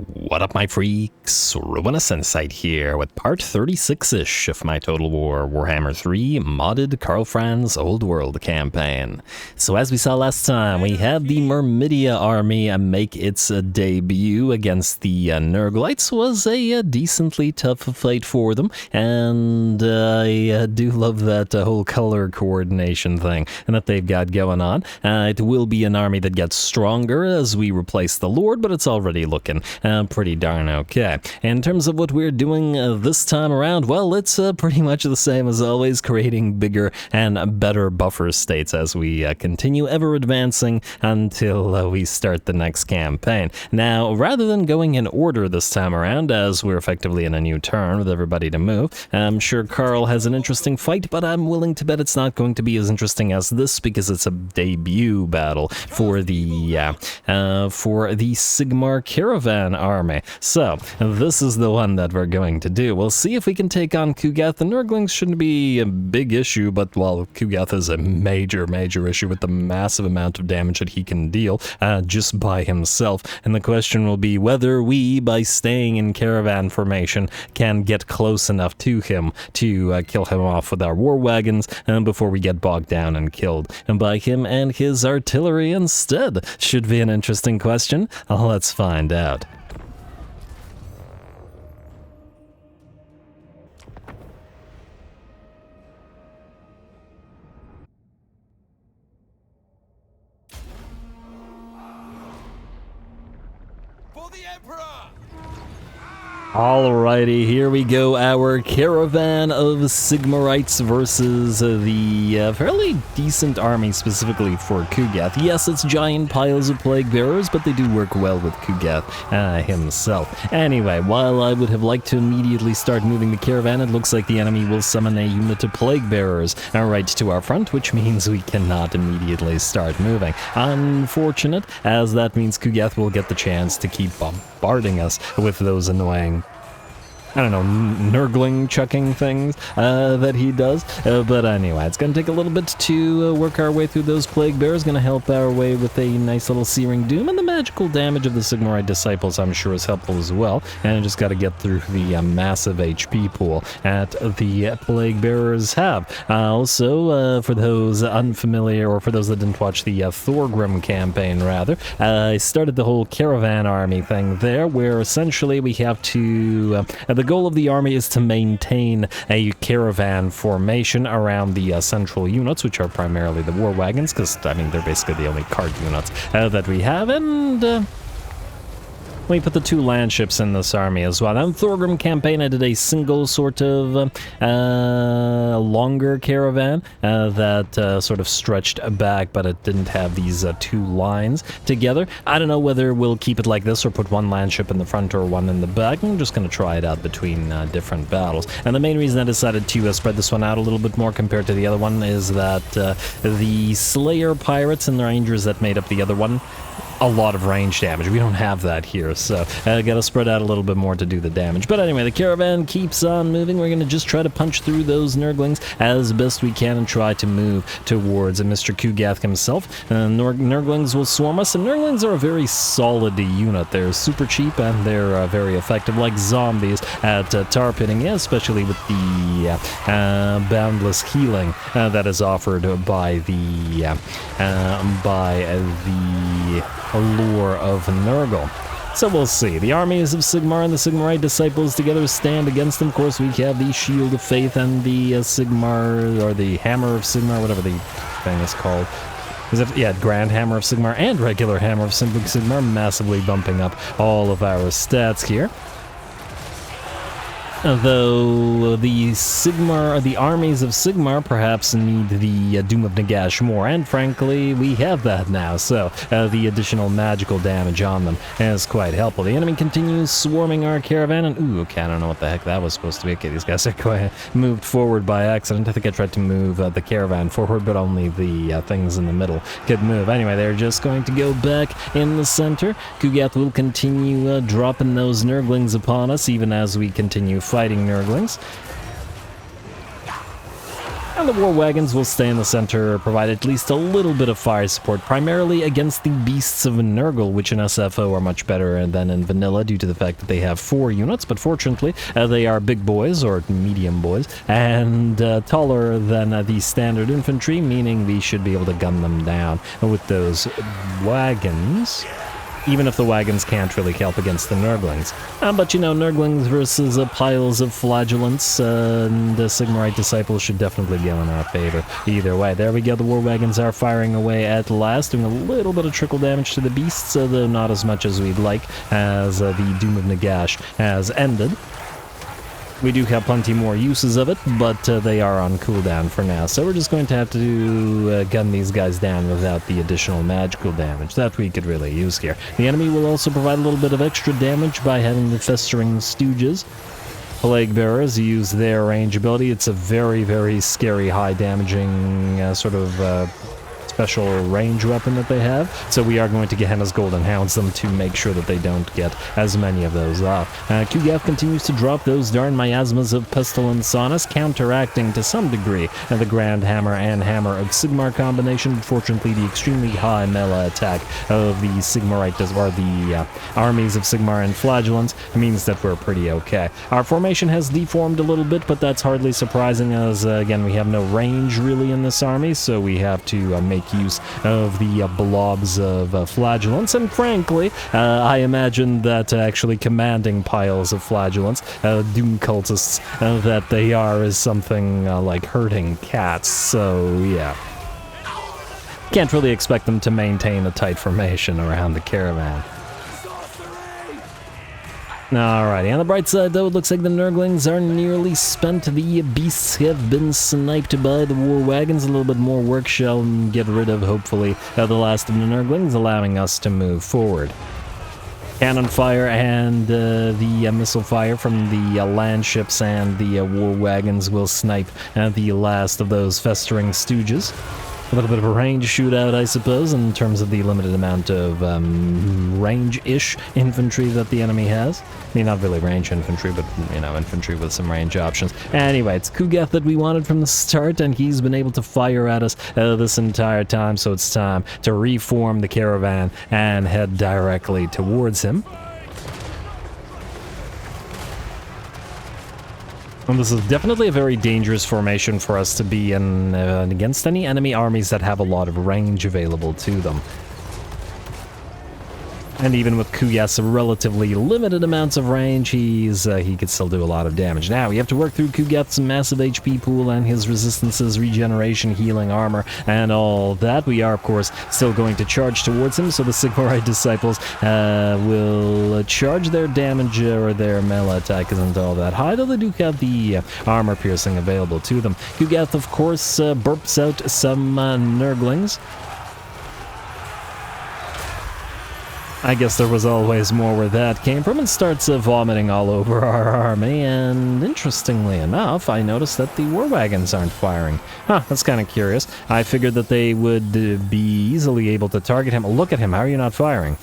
What up, my freaks? RuinusInsight here with part 36-ish of my Total War Warhammer 3 modded Karl Franz Old World campaign. So as we saw last time, we had the Myrmidia army make its debut against the Nurglites. Was a decently tough fight for them, and I do love that whole color coordination thing and that they've got going on. It will be an army that gets stronger as we replace the Lord, but it's already looking pretty darn okay. In terms of what we're doing this time around, well, it's pretty much the same as always, creating bigger and better buffer states as we continue ever advancing until we start the next campaign. Now, rather than going in order this time around, as we're effectively in a new turn with everybody to move, I'm sure Karl has an interesting fight, but I'm willing to bet it's not going to be as interesting as this because it's a debut battle for the Sigmar CARAVAN army. So, this is the one that we're going to do. We'll see if we can take on Kugath. The Nurglings shouldn't be a big issue, but, well, Kugath is a major issue with the massive amount of damage that he can deal just by himself. And the question will be whether we, by staying in caravan formation, can get close enough to him to kill him off with our war wagons before we get bogged down and killed by him and his artillery instead. Should be an interesting question. Let's find out. Alrighty, here we go, our caravan of Sigmarites versus the fairly decent army specifically for Kugath. Yes, it's giant piles of plague bearers, but they do work well with Kugath himself. Anyway, while I would have liked to immediately start moving the caravan, it looks like the enemy will summon a unit of plague bearers right to our front, which means we cannot immediately start moving. Unfortunate, as that means Kugath will get the chance to keep bombarding us with those annoying, I don't know, Nurgling chucking things that he does. But anyway, it's going to take a little bit to work our way through those plague bears. Going to help our way with a nice little searing doom, and the magical damage of the Sigmarite disciples I'm sure is helpful as well. And I just got to get through the massive HP pool that the plague bearers have. Also, for those unfamiliar, or for those that didn't watch the Thorgrim campaign rather, I started the whole caravan army thing there, where essentially we have to the goal of the army is to maintain a caravan formation around the central units, which are primarily the war wagons, because, I mean, they're basically the only card units that we have, and we put the 2 land ships in this army as well. Now, in the Thorgrim campaign, I did a single sort of longer caravan that sort of stretched back, but it didn't have these 2 lines together. I don't know whether we'll keep it like this or put 1 land ship in the front or 1 in the back. I'm just going to try it out between different battles. And the main reason I decided to spread this one out a little bit more compared to the other one is that the Slayer pirates and the Rangers that made up the other one, a lot of range damage. We don't have that here, so I gotta spread out a little bit more to do the damage. But anyway, the caravan keeps on moving. We're gonna just try to punch through those Nurglings as best we can and try to move towards Mr. Kugath himself. Nurglings will swarm us, and Nurglings are a very solid unit. They're super cheap and they're very effective, like zombies at tar pitting, especially with the boundless healing that is offered by the allure of Nurgle. So we'll see. The armies of Sigmar and the Sigmarite disciples together stand against them. Of course, we have the Shield of Faith and the Sigmar, or the Hammer of Sigmar, whatever the thing is called. Is it, yeah, Grand Hammer of Sigmar and regular Hammer of Sigmar, massively bumping up all of our stats here. Though the armies of Sigmar perhaps need the Doom of Nagash more, and frankly, we have that now, so the additional magical damage on them is quite helpful. The enemy continues swarming our caravan, and ooh, okay, I don't know what the heck that was supposed to be. Okay, these guys are quite moved forward by accident. I think I tried to move the caravan forward, but only the things in the middle could move. Anyway, they're just going to go back in the center. Kugath will continue dropping those Nurglings upon us, even as we continue fighting Nurglings. And the war wagons will stay in the center, provide at least a little bit of fire support, primarily against the beasts of Nurgle, which in SFO are much better than in vanilla due to the fact that they have 4 units, but fortunately they are big boys, or medium boys, and taller than the standard infantry, meaning we should be able to gun them down with those wagons. Even if the wagons can't really help against the Nurglings. But you know, Nurglings versus piles of flagellants and Sigmarite disciples should definitely go in our favor. Either way, there we go, the war wagons are firing away at last, doing a little bit of trickle damage to the beasts, though not as much as we'd like, as the Doom of Nagash has ended. We do have plenty more uses of it, but they are on cooldown for now, so we're just going to have to gun these guys down without the additional magical damage that we could really use here. The enemy will also provide a little bit of extra damage by having the Festering Stooges. Plague Bearers use their range ability. It's a very, very scary, high damaging sort of special range weapon that they have, so we are going to Gehenna's Golden Hounds them to make sure that they don't get as many of those off. Kugath continues to drop those darn miasmas of Pestilence Sonus, counteracting to some degree the Grand Hammer and Hammer of Sigmar combination. Fortunately, the extremely high melee attack of the Sigmarite, or the armies of Sigmar and Flagellants, means that we're pretty okay. Our formation has deformed a little bit, but that's hardly surprising, as again, we have no range really in this army, so we have to make use of the blobs of flagellants, and frankly, I imagine that actually commanding piles of flagellants, doom cultists that they are, is something like herding cats, so yeah. Can't really expect them to maintain a tight formation around the caravan. Alrighty, on the bright side though, it looks like the Nurglings are nearly spent. The beasts have been sniped by the war wagons. A little bit more work shall get rid of, hopefully, the last of the Nurglings, allowing us to move forward. Cannon fire and the missile fire from the land ships and the war wagons will snipe the last of those Festering Stooges. A little bit of a range shootout, I suppose, in terms of the limited amount of range-ish infantry that the enemy has. I mean, not really range infantry, but, you know, infantry with some range options. Anyway, it's Kugath that we wanted from the start, and he's been able to fire at us this entire time, so it's time to reform the caravan and head directly towards him. And this is definitely a very dangerous formation for us to be in against any enemy armies that have a lot of range available to them. And even with Kugath's relatively limited amounts of range, he could still do a lot of damage. Now, we have to work through Kugath's massive HP pool and his resistances, regeneration, healing, armor, and all that. We are, of course, still going to charge towards him, so the Sigmarite disciples will charge their damage, or their melee attack isn't all that high, though they do have the armor piercing available to them. Kugath, of course, burps out some Nurglings. I guess there was always more where that came from, and starts vomiting all over our army, and interestingly enough, I noticed that the war wagons aren't firing. Huh, that's kind of curious. I figured that they would be easily able to target him. Look at him, how are you not firing?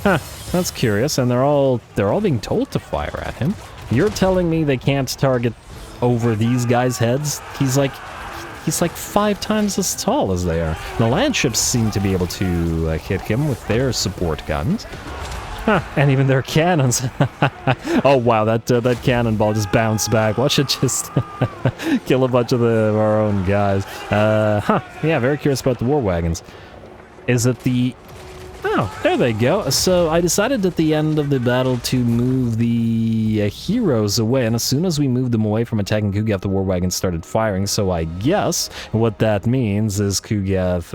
Huh, that's curious, and they're all being told to fire at him. You're telling me they can't target over these guys' heads? He's like 5 times as tall as they are. The land ships seem to be able to hit him with their support guns. Huh, and even their cannons. Oh wow, that cannonball just bounced back. Watch it just kill a bunch of our own guys. Yeah, very curious about the war wagons. Is it the... Oh, there they go. So I decided at the end of the battle to move the heroes away, and as soon as we moved them away from attacking Kugath, the war wagons started firing, so I guess what that means is Kugath...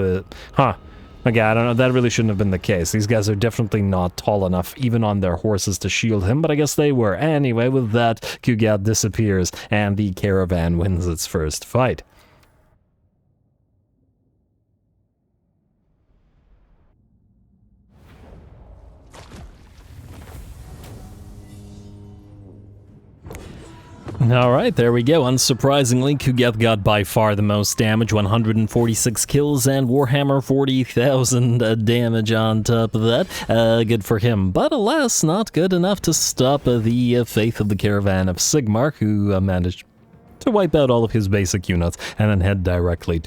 Okay, I don't know, that really shouldn't have been the case. These guys are definitely not tall enough, even on their horses, to shield him, but I guess they were. Anyway, with that, Kugath disappears, and the caravan wins its first fight. Alright, there we go. Unsurprisingly, Kugath got by far the most damage, 146 kills, and Warhammer 40,000 damage on top of that. Good for him, but alas, not good enough to stop the faith of the caravan of Sigmar, who managed to wipe out all of his basic units and then head directly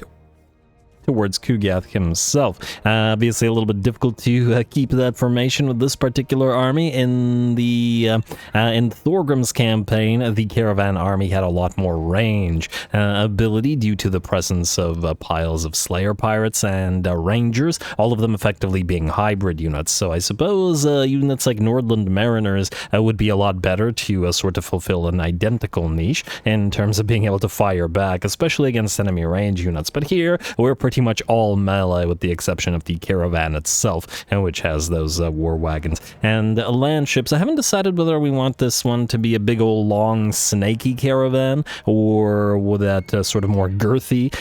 towards Kugath himself. Obviously a little bit difficult to keep that formation with this particular army. In the in Thorgrim's campaign, the Caravan army had a lot more range ability due to the presence of piles of Slayer pirates and Rangers, all of them effectively being hybrid units. So I suppose units like Nordland Mariners would be a lot better to sort of fulfill an identical niche in terms of being able to fire back, especially against enemy range units. But here, we're pretty much all melee with the exception of the Caravan itself, and which has those war wagons and land ships. I haven't decided whether we want this one to be a big old long snaky caravan or with that sort of more girthy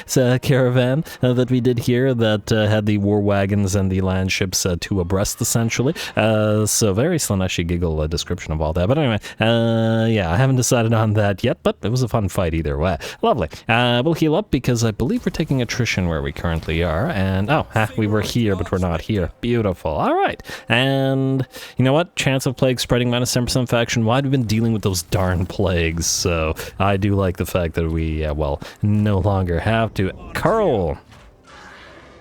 caravan that we did here that had the war wagons and the land ships two abreast essentially. So very Slaneshi giggle description of all that. But anyway, yeah, I haven't decided on that yet, but it was a fun fight either way. Lovely. We'll heal up because I believe we're taking attrition where we currently are, and we were here but we're not here. Beautiful. All right, and you know what, chance of plague spreading -10% faction. Why have we been dealing with those darn plagues? So I do like the fact that we well, no longer have to. Karl,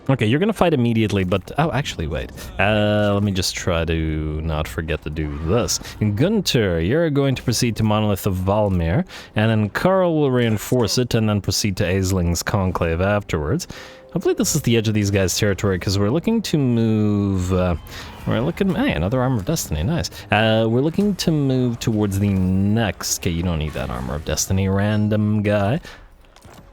okay, you're gonna fight immediately, but actually wait, let me just try to not forget to do this. Gunter, you're going to proceed to Monolith of Valmir, and then Karl will reinforce it and then proceed to Aisling's Conclave afterwards. Hopefully this is the edge of these guys' territory, because we're looking to move, we're looking, hey, another Armor of Destiny, nice. We're looking to move towards the next, okay, you don't need that Armor of Destiny, random guy.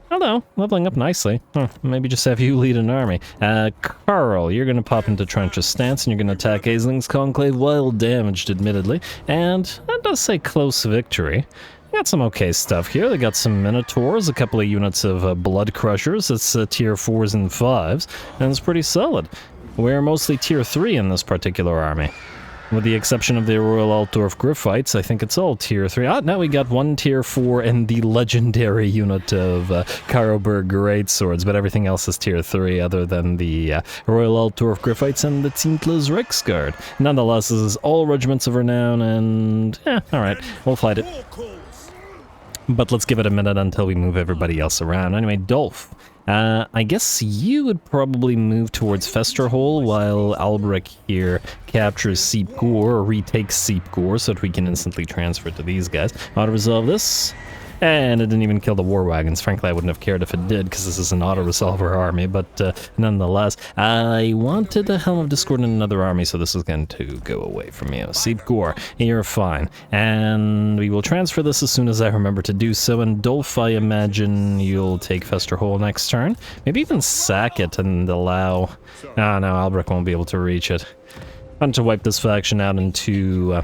Hello, leveling up nicely. Maybe just have you lead an army. Karl, you're gonna pop into Trench's stance, and you're gonna attack Aisling's Conclave, well damaged, admittedly. And that does say close victory. Got some okay stuff here. They got some Minotaurs, a couple of units of Blood Crushers. It's tier 4s and 5s, and it's pretty solid. We're mostly tier 3 in this particular army. With the exception of the Royal Altdorf Griffites, I think it's all tier 3. Now we got one tier 4 and the legendary unit of Karoberg Greatswords, but everything else is tier 3 other than the Royal Altdorf Griffites and the Tinkler's Riksguard. Nonetheless, this is all regiments of renown, and alright, we'll fight it. But let's give it a minute until we move everybody else around. Anyway, Dolph, I guess you would probably move towards Festerhole while Albrecht here captures Seepgore or retakes Seepgore so that we can instantly transfer it to these guys. Auto-resolve this. And it didn't even kill the war wagons. Frankly, I wouldn't have cared if it did, because this is an auto-resolver army, but nonetheless, I wanted a Helm of Discord in another army, so this is going to go away from you. Seepgore, you're fine. And we will transfer this as soon as I remember to do so, and Dolph, I imagine you'll take Festerhole next turn. Maybe even sack it and allow... Oh no, Albrecht won't be able to reach it. I want to wipe this faction out in two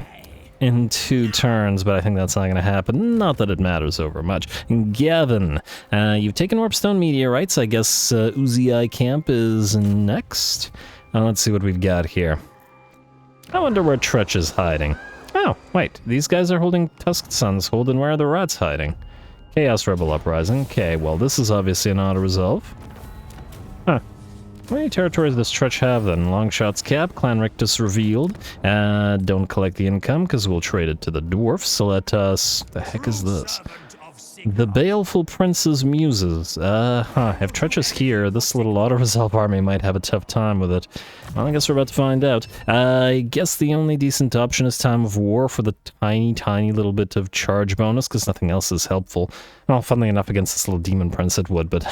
turns, but I think that's not going to happen. Not that it matters over much. Gavin, you've taken Warpstone Meteorites. I guess Uzi Camp is next. Let's see what we've got here. I wonder where Tretch is hiding. Oh, wait. These guys are holding Tusked Suns. Hold, and where are the rats hiding? Chaos Rebel Uprising. Okay, well, this is obviously an auto-resolve. Huh. How many territories does Tretch have then? Longshots cap, Clan Rictus revealed. Don't collect the income because we'll trade it to the dwarfs. So let us... The heck is this? The Baleful Prince's Muses. If Tretch is here, this little auto-resolve army might have a tough time with it. Well, I guess we're about to find out. I guess the only decent option is Time of War for the tiny little bit of charge bonus, because nothing else is helpful. Well, funnily enough, against this little demon prince it would, but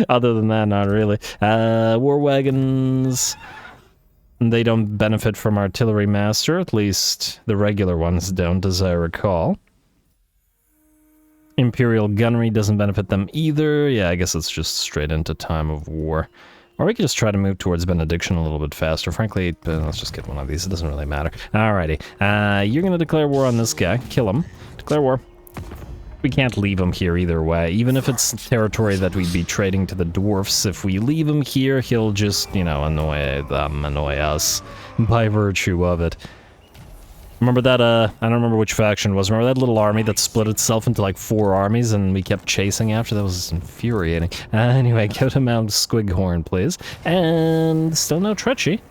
other than that, not really. War wagons... They don't benefit from Artillery Master, at least the regular ones don't, as I recall. Imperial Gunnery doesn't benefit them either. Yeah, I guess it's just straight into Time of War. Or we could just try to move towards Benediction a little bit faster. Frankly, let's just get one of these. It doesn't really matter. Alrighty. You're going to declare war on this guy. Kill him. Declare war. We can't leave him here either way. Even if it's territory that we'd be trading to the dwarfs, if we leave him here, he'll just, you know, annoy them, annoy us by virtue of it. Remember that, I don't remember which faction it was. Remember that little army that split itself into like 4 armies and we kept chasing after? That was infuriating. Anyway, go to Mount Squighorn, please. And still no Tretchy.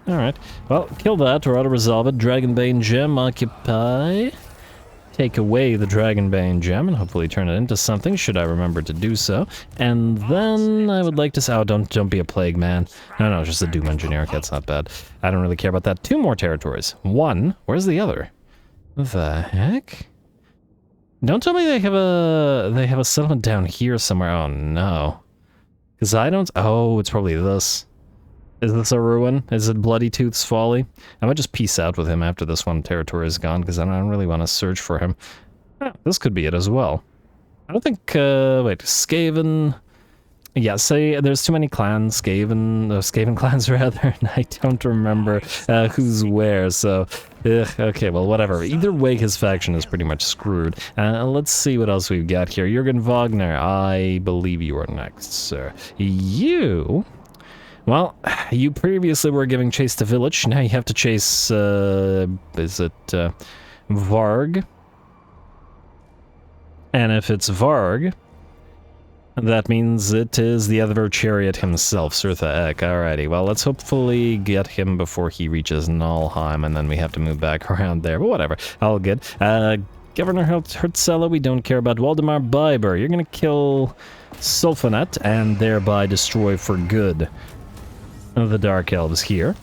Alright. Well, kill that or auto-resolve it. Dragonbane Gem, occupy. take away the Dragonbane gem and hopefully turn it into something, should I remember to do so. And then I would like to say, oh, don't be a plague man. No, just a Doom Engineer. That's not bad. I don't really care about that. 2 more territories. 1. Where's the other? The heck? Don't tell me they have a settlement down here somewhere. Oh no. Because I don't... Oh, it's probably this. Is this a ruin? Is it Bloody Tooth's Folly? I might just peace out with him after this one territory is gone, because I don't really want to search for him. Oh, this could be it as well. I don't think, wait, Skaven... Yeah, say there's too many clans, Skaven clans rather, and I don't remember who's where, so... okay, well, whatever. Either way, his faction is pretty much screwed. Let's see what else we've got here. Jürgen Wagner, I believe you are next, sir. You... Well, you previously were giving chase to village, now you have to chase, is it, Varg? And if it's Varg, that means it is the other chariot himself, Surtha Ek. Alrighty, well, let's hopefully get him before he reaches Nalheim, and then we have to move back around there, but whatever, all good. Governor Hertzela, we don't care about. Waldemar Biber, you're gonna kill Sulfanet, and thereby destroy for good the Dark Elves here.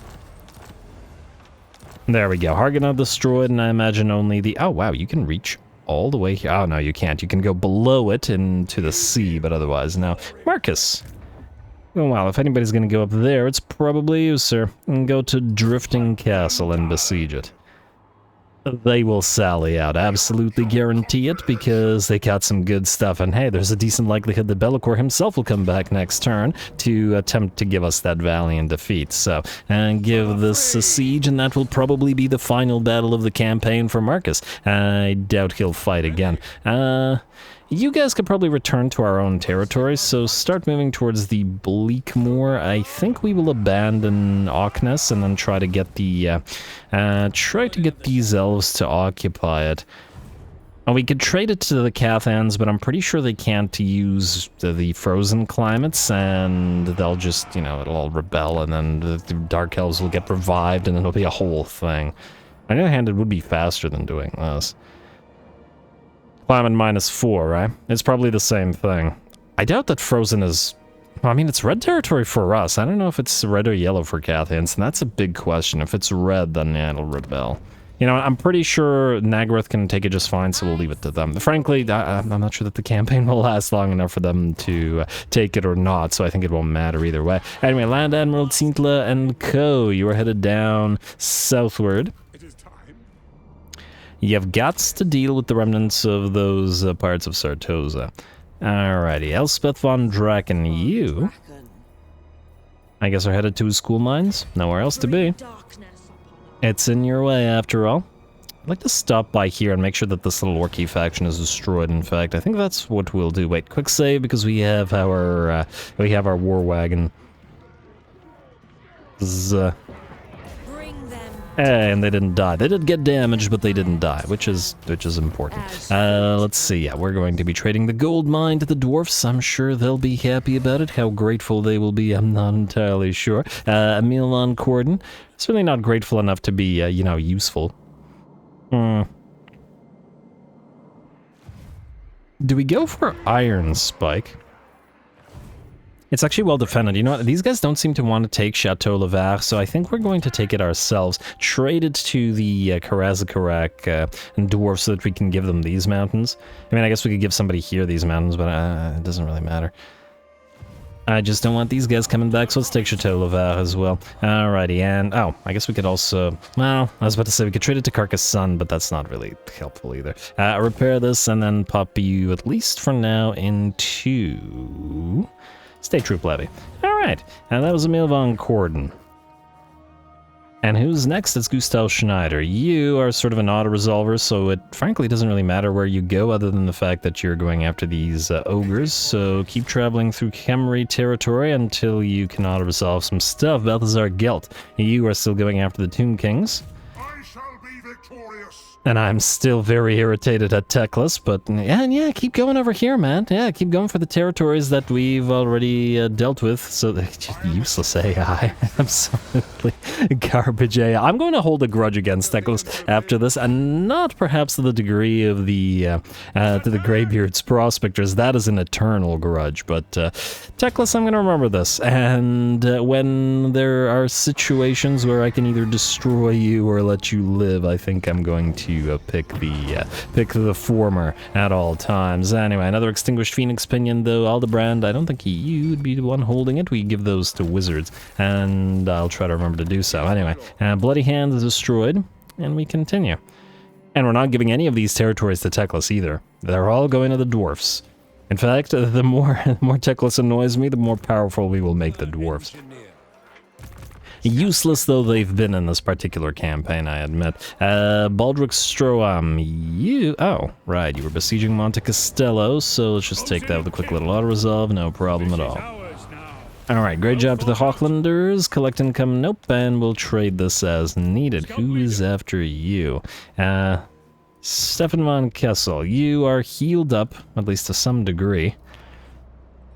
There we go. Hargonot destroyed, and I imagine only the... Oh, wow, you can reach all the way here. Oh, no, you can't. You can go below it into the sea, but otherwise, no. Marcus. Oh, well, if anybody's going to go up there, it's probably you, sir. And go to Drifting Castle and besiege it. They will sally out, absolutely guarantee it, because they got some good stuff, and hey, there's a decent likelihood that Bellicor himself will come back next turn to attempt to give us that valiant defeat, so, and give this a siege, and that will probably be the final battle of the campaign for Marcus. I doubt he'll fight again. You guys could probably return to our own territory, so start moving towards the Bleakmoor. I think we will abandon Auckness and then try to get the, these elves to occupy it. We could trade it to the Cathans, but I'm pretty sure they can't use the frozen climates, and they'll just, you know, it'll all rebel, and then the Dark Elves will get revived, and it'll be a whole thing. On the other hand, it would be faster than doing this. Climate -4, right? It's probably the same thing. I doubt that Frozen is... Well, I mean, it's red territory for us. I don't know if it's red or yellow for Cathans, and that's a big question. If it's red, then yeah, it'll rebel. You know, I'm pretty sure Nagarath can take it just fine, so we'll leave it to them. Frankly, I'm not sure that the campaign will last long enough for them to take it or not, so I think it won't matter either way. Anyway, Land Admiral Tintla and co, you are headed down southward. You have guts to deal with the remnants of those parts of Sartosa. Alrighty, Elspeth von Draken, you... I guess are headed to school mines? Nowhere else to be. It's in your way, after all. I'd like to stop by here and make sure that this little Orky faction is destroyed, in fact. I think that's what we'll do. Wait, quick save, because we have our war wagon. And they didn't die. They did get damaged, but they didn't die, which is important. Let's see. Yeah, we're going to be trading the gold mine to the dwarfs. I'm sure they'll be happy about it. How grateful they will be, I'm not entirely sure. Emil von Corden, certainly not grateful enough to be, you know, useful. Do we go for Iron Spike? It's actually well defended. You know what? These guys don't seem to want to take Chateau Levar, so I think we're going to take it ourselves. Trade it to the Karazakarak dwarves so that we can give them these mountains. I mean, I guess we could give somebody here these mountains, but it doesn't really matter. I just don't want these guys coming back, so let's take Chateau Levar as well. Alrighty, and... Oh, I guess we could also... Well, I was about to say we could trade it to Carcassonne, but that's not really helpful either. Repair this and then pop you, at least for now, into... State Troop Levy. Alright, and that was Emil von Corden. And who's next? It's Gustav Schneider. You are sort of an auto-resolver, so it frankly doesn't really matter where you go other than the fact that you're going after these ogres, so keep traveling through Khemri territory until you can auto-resolve some stuff. Balthazar Gelt, you are still going after the Tomb Kings. I shall be victorious. And I'm still very irritated at Teclis, but yeah, keep going over here, man. Yeah, keep going for the territories that we've already dealt with. So, useless AI. Absolutely garbage AI. I'm going to hold a grudge against Teclis after this, and not perhaps to the degree of the Greybeard's Prospectors. That is an eternal grudge, but Teclis, I'm going to remember this. And when there are situations where I can either destroy you or let you live, I think I'm going to pick the former at all times. Anyway, another Extinguished Phoenix Pinion, though. Aldebrand, I don't think you would be the one holding it. We give those to wizards, and I'll try to remember to do so. Anyway, Bloody Hand is destroyed, and we continue. And we're not giving any of these territories to Teclis either. They're all going to the dwarfs. In fact, the more Teclis annoys me, the more powerful we will make the dwarfs. Useless though they've been in this particular campaign, I admit. Baldric Stroam, oh, right, you were besieging Monte Castello, so let's just take that with a quick little auto-resolve, no problem at all. Alright, great job to the Hawklanders. Collect income, nope, and we'll trade this as needed. Who is after you? Stefan von Kessel, you are healed up, at least to some degree.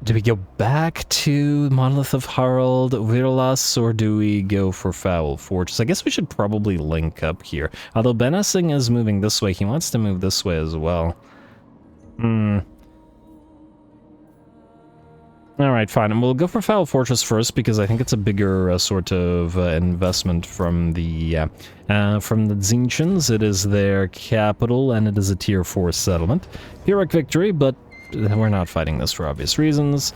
Do we go back to Monolith of Harald, Virlas, or do we go for Foul Fortress? I guess we should probably link up here. Although Benessing is moving this way, he wants to move this way as well. Alright, fine. And we'll go for Foul Fortress first, because I think it's a bigger sort of investment from the Tzeentchins. It is their capital, and it is a Tier 4 settlement. Pyrrhic victory, but we're not fighting this for obvious reasons.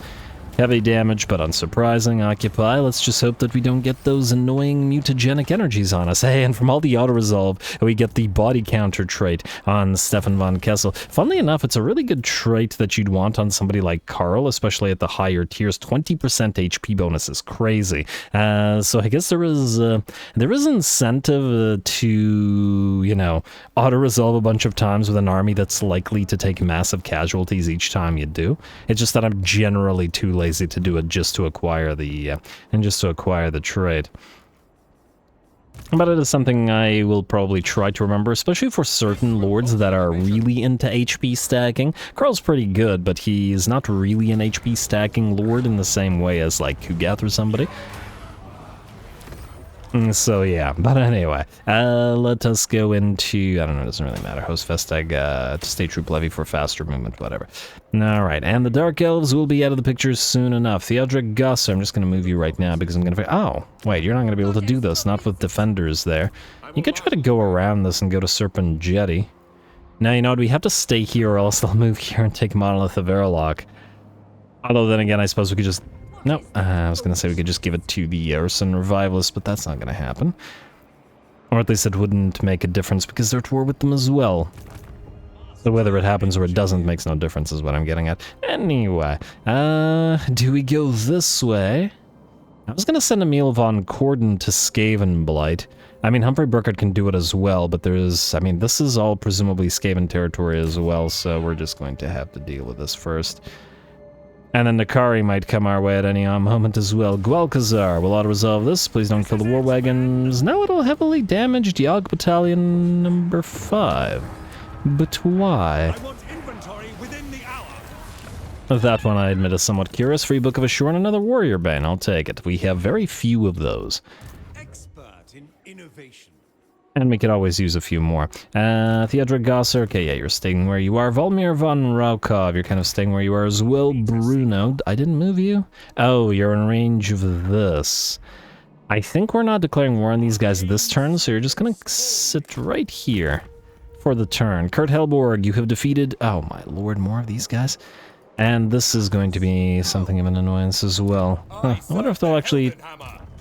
Heavy damage, but unsurprising. Occupy. Let's just hope that we don't get those annoying mutagenic energies on us. Hey, and from all the auto-resolve, we get the body counter trait on Stefan von Kessel. Funnily enough, it's a really good trait that you'd want on somebody like Karl, especially at the higher tiers. 20% HP bonus is crazy. So I guess there is incentive to, you know, auto-resolve a bunch of times with an army that's likely to take massive casualties each time you do. It's just that I'm generally too lazy to do it just to acquire the trade. But it is something I will probably try to remember, especially for certain lords that are really into HP stacking. Karl's pretty good, but he's not really an HP stacking lord in the same way as like Kugath or somebody. So yeah, but anyway, let us go into, I don't know, it doesn't really matter, Host Vestag, State Troop Levy for faster movement, whatever. Alright, and the Dark Elves will be out of the picture soon enough. Theodric Gusser, I'm just going to move you right now because I'm going to, oh, wait, you're not going to be able to do this, not with defenders there. You could try to go around this and go to Serpent Jetty. Now, you know what, we have to stay here or else they'll move here and take Monolith of Airlock. Although then again, I suppose we could just, no, I was going to say we could just give it to the Urson Revivalists, but that's not going to happen. Or at least it wouldn't make a difference because they're at war with them as well. So whether it happens or it doesn't makes no difference is what I'm getting at. Anyway, do we go this way? I was going to send Emil von Corden to Skaven Blight. I mean, Humphrey Burkhardt can do it as well, but there's, I mean, this is all presumably Skaven territory as well, so we're just going to have to deal with this first. And then Nakari might come our way at any moment as well. Gwalkazar will auto-resolve this. Please don't kill the war wagons. Now it'll heavily damage Dialg Battalion number 5. But why? I want inventory within the hour. That one, I admit, is somewhat curious. Free Book of Assure and another Warrior Bane. I'll take it. We have very few of those. Expert in innovation. And we could always use a few more. Theodric Gosser, okay, yeah, you're staying where you are. Volmir von Raukov, you're kind of staying where you are as well. Bruno, I didn't move you? Oh, you're in range of this. I think we're not declaring war on these guys this turn, so you're just gonna sit right here for the turn. Kurt Helborg, you have defeated, oh my lord, more of these guys? And this is going to be something of an annoyance as well. Huh, I wonder if they'll actually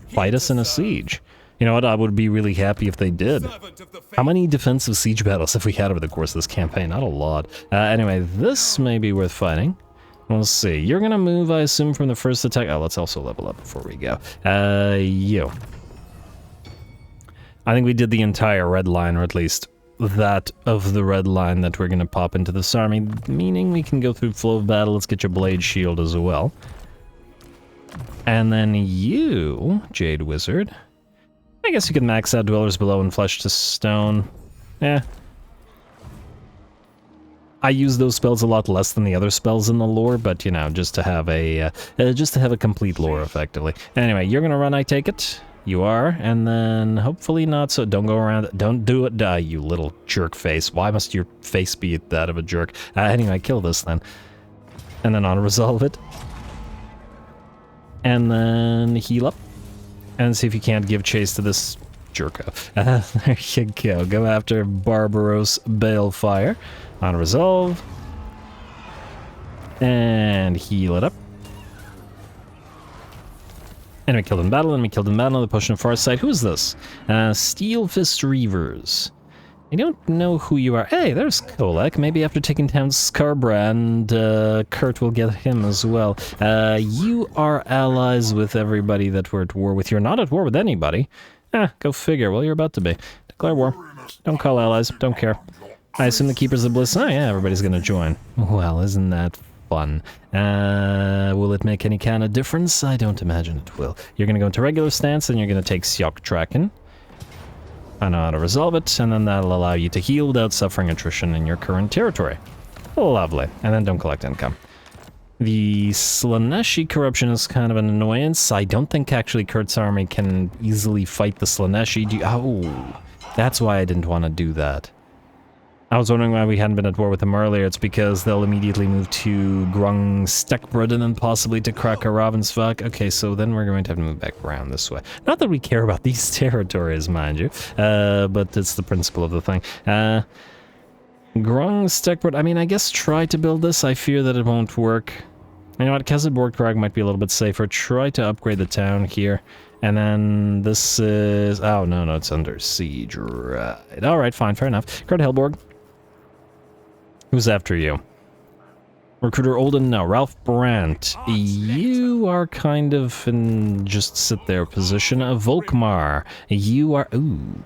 fight us in a siege. You know what, I would be really happy if they did. How many defensive siege battles have we had over the course of this campaign? Not a lot. Anyway, this may be worth fighting. We'll see. You're gonna move, I assume, from the first attack. Oh, let's also level up before we go. You. I think we did the entire red line, or at least that of the red line that we're gonna pop into this army, meaning we can go through flow of battle. Let's get your blade shield as well. And then you, Jade Wizard. I guess you can max out Dwellers Below and Flesh to Stone. Yeah, I use those spells a lot less than the other spells in the lore, but you know, just to have a complete lore effectively. Anyway, you're gonna run, I take it. You are, and then hopefully not. So don't go around. Don't do it, you little jerk face. Why must your face be that of a jerk? Anyway, kill this then, and then auto-resolve it, and then heal up, and see if you can't give chase to this jerko. There you go. Go after Barbaros Balefire. Auto-resolve, and heal it up. Enemy killed in battle, enemy killed in battle, the potion of Farsight. Who is this? Steel Fist Reavers. I don't know who you are. Hey, there's Kolek. Maybe after taking down Scarbrand, Kurt will get him as well. You are allies with everybody that we're at war with. You're not at war with anybody. Go figure. Well, you're about to be. Declare war. Don't call allies. Don't care. I assume the Keepers of Bliss. Oh yeah, everybody's gonna join. Well, isn't that fun? Will it make any kind of difference? I don't imagine it will. You're gonna go into regular stance, and you're gonna take Siok Traken. I know how to resolve it, and then that'll allow you to heal without suffering attrition in your current territory. Lovely. And then don't collect income. The Slaneshi corruption is kind of an annoyance. I don't think actually Kurt's army can easily fight the Slaneshi. Oh, that's why I didn't want to do that. I was wondering why we hadn't been at war with them earlier. It's because they'll immediately move to Grung Stekbrud and then possibly to Krakaravensvak. Okay, so then we're going to have to move back around this way. Not that we care about these territories, mind you, but it's the principle of the thing. Grung Stekbrud, I mean, I guess try to build this. I fear that it won't work. You know what, Kezeborgkrag might be a little bit safer. Try to upgrade the town here. And then this is... Oh, no, it's under siege. Right. Alright, fine, fair enough. Kurt Helborg. Who's after you? Recruiter Olden? No. Ralph Brandt. You are kind of in just sit there position. Volkmar. You are... Ooh.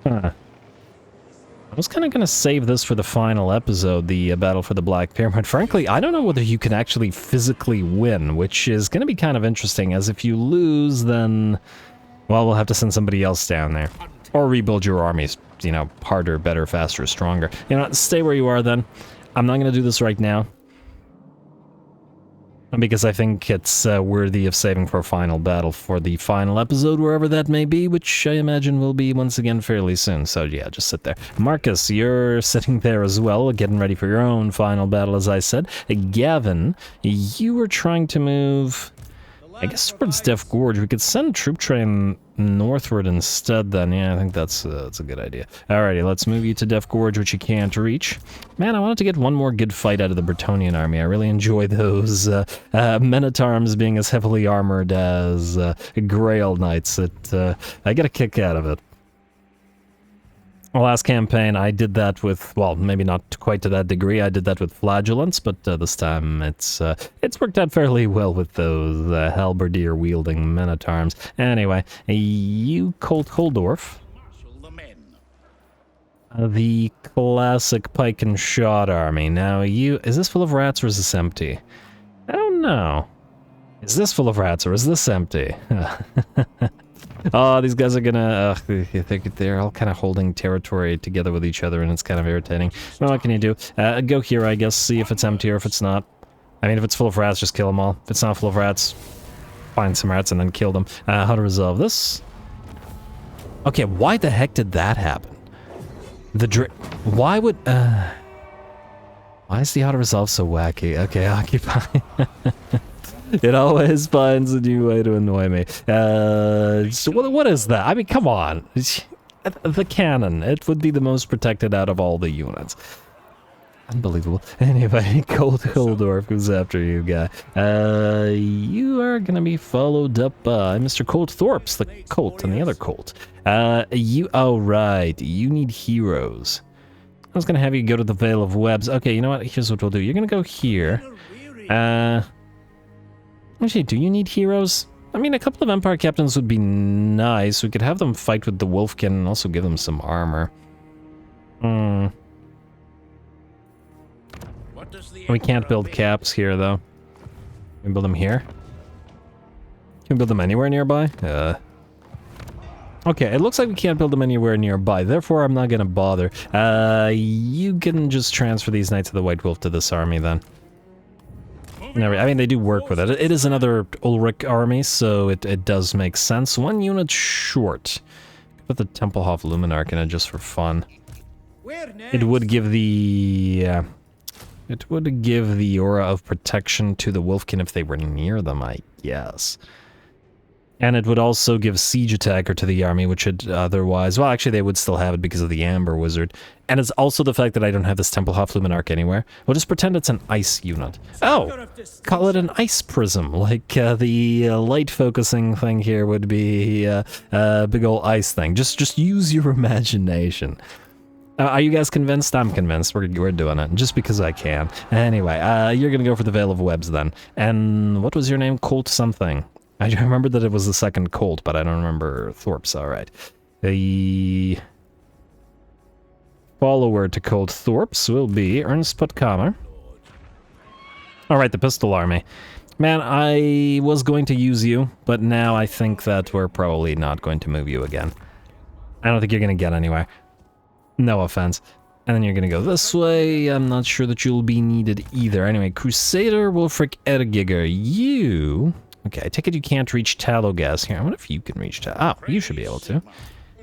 Huh. I was kind of going to save this for the final episode, the Battle for the Black Pyramid. Frankly, I don't know whether you can actually physically win, which is going to be kind of interesting, as if you lose, then... Well, we'll have to send somebody else down there. Or rebuild your armies, you know, harder, better, faster, stronger. You know, stay where you are then. I'm not going to do this right now. Because I think it's worthy of saving for a final battle for the final episode, wherever that may be, which I imagine will be once again fairly soon. So yeah, just sit there. Marcus, you're sitting there as well, getting ready for your own final battle, as I said. Gavin, you were trying to move... I guess towards Death Gorge. We could send a troop train northward instead then. Yeah, I think that's a good idea. Alrighty, let's move you to Death Gorge, which you can't reach. Man, I wanted to get one more good fight out of the Bretonnian army. I really enjoy those Men-at-Arms being as heavily armored as Grail Knights. I get a kick out of it. Last campaign, I did that with, well, maybe not quite to that degree. I did that with Flagellants, but this time it's worked out fairly well with those halberdier-wielding men-at-arms. Anyway, you Colt Holdorf. The classic pike and shot army. Now, is this full of rats or is this empty? I don't know. Is this full of rats or is this empty? Oh, these guys are gonna... they're all kind of holding territory together with each other, and it's kind of irritating. Well, what can you do? Go here, I guess, see if it's empty or if it's not. I mean, if it's full of rats, just kill them all. If it's not full of rats, find some rats and then kill them. How to resolve this? Okay, why the heck did that happen? Why would... Why is the auto-resolve so wacky? Okay, occupy... It always finds a new way to annoy me. So what is that? I mean, come on. The cannon. It would be the most protected out of all the units. Unbelievable. Anyway, Colt Hildorf goes after you, guy. You are gonna be followed up by Mr. Colt Thorpe's, the Colt, and the other Colt. Oh, right. You need heroes. I was gonna have you go to the Vale of Webs. Okay, you know what? Here's what we'll do. You're gonna go here. Actually, do you need heroes? I mean, a couple of Empire Captains would be nice. We could have them fight with the Wolfkin and also give them some armor. We can't build caps here, though. Can we build them here? Can we build them anywhere nearby? Okay, it looks like we can't build them anywhere nearby, therefore I'm not gonna bother. You can just transfer these Knights of the White Wolf to this army then. I mean, they do work with it. It is another Ulrich army, so it does make sense. 1 unit short. Put the Tempelhof Luminarch in it just for fun. It would give the... it would give the aura of protection to the Wolfkin if they were near them, I guess. And it would also give siege attacker to the army, which would otherwise... Well, actually, they would still have it because of the Amber Wizard. And it's also the fact that I don't have this Tempelhof Luminarch anywhere. We'll just pretend it's an ice unit. Oh! Call it an ice prism, like the light focusing thing here would be a big ol' ice thing. Just use your imagination. Are you guys convinced? I'm convinced. We're doing it, just because I can. Anyway, you're gonna go for the Veil of Webs then. And what was your name? Colt something. I remember that it was the second Colt, but I don't remember Thorpe's. Alright. The follower to Colt Thorpe's will be Ernst Puttkamer. Alright, the Pistol Army. Man, I was going to use you, but now I think that we're probably not going to move you again. I don't think you're going to get anywhere. No offense. And then you're going to go this way. I'm not sure that you'll be needed either. Anyway, Crusader Wolfric Ergiger, you... Okay, I take it you can't reach Tallogas here. I wonder if you can reach Oh, you should be able to.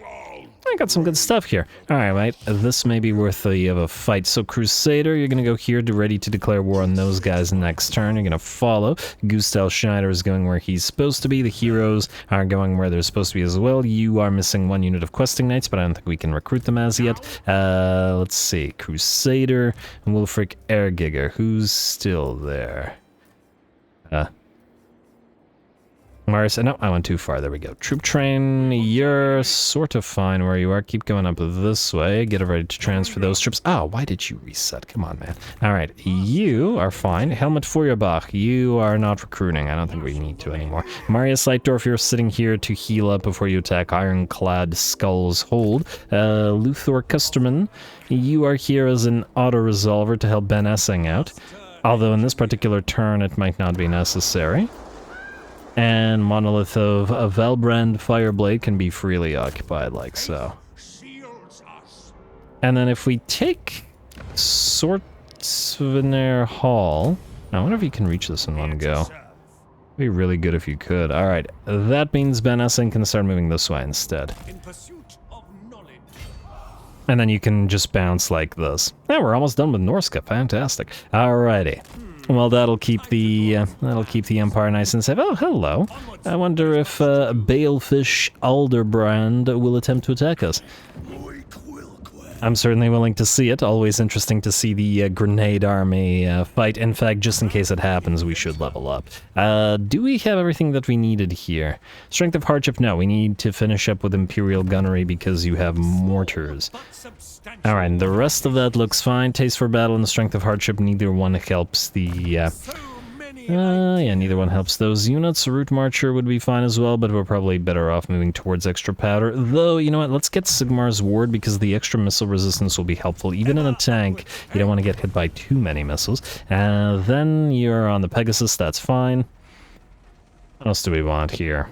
I got some good stuff here. Alright, mate. This may be worth a fight. So, Crusader, you're gonna go here to ready to declare war on those guys next turn. You're gonna follow. Gustav Schneider is going where he's supposed to be. The heroes are going where they're supposed to be as well. You are missing 1 unit of questing knights, but I don't think we can recruit them as yet. Let's see. Crusader, Wolfric Ergiger. Who's still there? Mars, no, I went too far. There we go. Troop train, you're sort of fine where you are. Keep going up this way. Get ready to transfer those troops. Oh, why did you reset? Come on, man. All right, you are fine. Helmut Feuerbach, you are not recruiting. I don't think we need to anymore. Marius Leitdorf, you're sitting here to heal up before you attack Ironclad Skull's Hold. Luthor Custerman, you are here as an auto-resolver to help Ben Essing out. Although in this particular turn, it might not be necessary. And Monolith of Valbrand Fireblade can be freely occupied like so. And then if we take Sortsvener Hall... I wonder if you can reach this in one go. It'd be really good if you could. Alright, that means Ben Essing can start moving this way instead. And then you can just bounce like this. Yeah, we're almost done with Norska. Fantastic. Alrighty. Well, that'll keep the Empire nice and safe. Oh, hello. I wonder if Balefish Alderbrand will attempt to attack us. I'm certainly willing to see it. Always interesting to see the Grenade Army fight. In fact, just in case it happens, we should level up. Do we have everything that we needed here? Strength of Hardship? No, we need to finish up with Imperial Gunnery because you have mortars. Alright, and the rest of that looks fine. Taste for Battle and Strength of Hardship, neither one helps the... yeah, neither one helps those units. Route Marcher would be fine as well, but we're probably better off moving towards extra powder. Though, you know what, let's get Sigmar's Ward because the extra missile resistance will be helpful. Even in a tank, you don't want to get hit by too many missiles. Then you're on the Pegasus, that's fine. What else do we want here?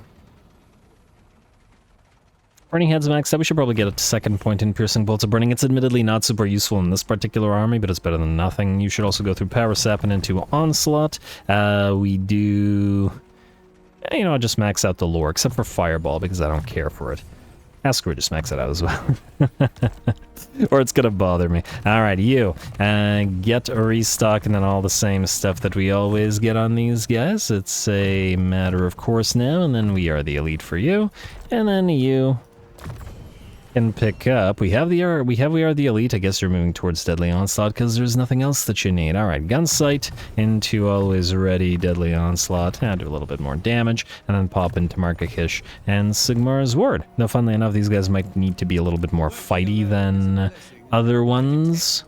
Burning Head's maxed out. We should probably get a second point in Piercing Bolts of Burning. It's admittedly not super useful in this particular army, but it's better than nothing. You should also go through Power Sap and into Onslaught. We do... You know, just max out the lore, except for Fireball, because I don't care for it. Screw it, just max it out as well. Or it's gonna bother me. Alright, you. Get a restock and then all the same stuff that we always get on these guys. It's a matter of course now, and then we are the elite for you. And then you... can pick up. We are the elite. I guess you're moving towards Deadly Onslaught because there's nothing else that you need. Alright, Gunsight into Always Ready, Deadly Onslaught. Do a little bit more damage, and then pop into Markakish and Sigmar's Ward. Though, funnily enough, these guys might need to be a little bit more fighty than other ones,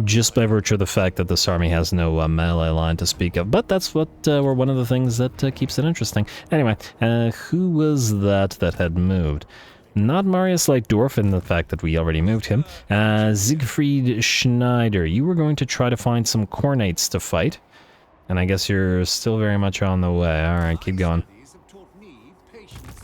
just by virtue of the fact that this army has no melee line to speak of. But that's what, or one of the things that keeps it interesting. Anyway, who was that had moved? Not Marius Leitdorf, in the fact that we already moved him. Siegfried Schneider, you were going to try to find some Cornates to fight. And I guess you're still very much on the way. Alright, keep going.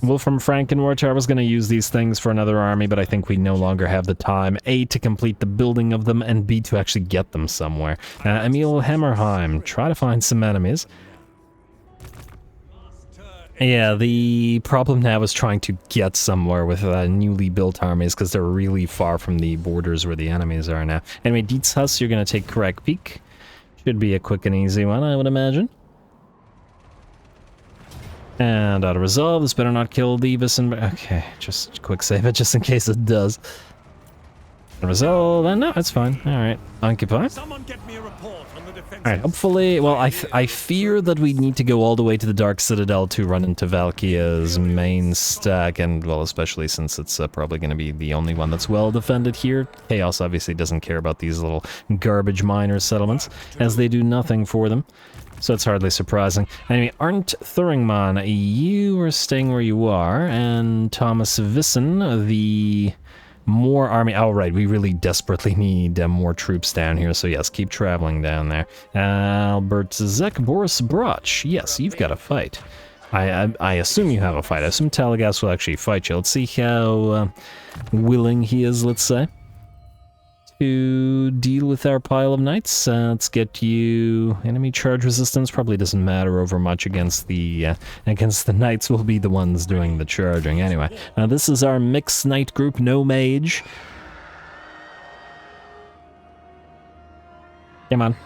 Wolfram Frankenwater, I was going to use these things for another army, but I think we no longer have the time, A, to complete the building of them, and B, to actually get them somewhere. Emil Hammerheim, try to find some enemies. Yeah, the problem now is trying to get somewhere with newly built armies, because they're really far from the borders where the enemies are now. Anyway, Dietzhaus, you're going to take Correct Peak. Should be a quick and easy one, I would imagine. And auto resolve, this better not kill the okay, just quick save it just in case it does. Resolve, and no, it's fine. Alright, occupy. Someone get me a report on the defenses. Alright, hopefully, well, I fear that we need to go all the way to the Dark Citadel to run into Valkia's main stack, and, well, especially since it's probably going to be the only one that's well defended here. Chaos obviously doesn't care about these little garbage miner settlements, as they do nothing for them. So it's hardly surprising. Anyway, Arndt Thuringman, you are staying where you are, and Thomas Vissen, the more army. Oh, right, we really desperately need more troops down here, so yes, keep traveling down there. Albert Zek, Boris Broch, yes, you've got a fight. I assume you have a fight. I assume Talagas will actually fight you. Let's see how willing he is, let's say, to deal with our pile of knights. Let's get you enemy charge resistance. Probably doesn't matter over much against the knights. Will be the ones doing the charging anyway. This is our mixed knight group. No mage. Come on.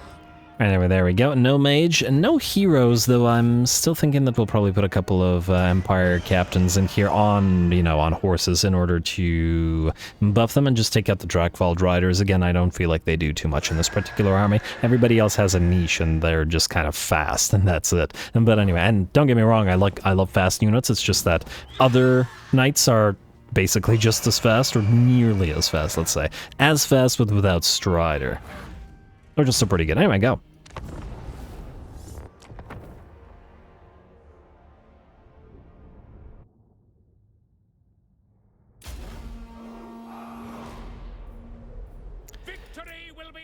Anyway, there we go. No mage and no heroes, though I'm still thinking that we'll probably put a couple of Empire captains in here on, you know, on horses in order to buff them and just take out the Drakvald riders. Again, I don't feel like they do too much in this particular army. Everybody else has a niche and they're just kind of fast, and that's it. But anyway, and don't get me wrong, I love fast units. It's just that other knights are basically just as fast, or nearly as fast, let's say. As fast, but without Strider. They're just so pretty good. Anyway, go.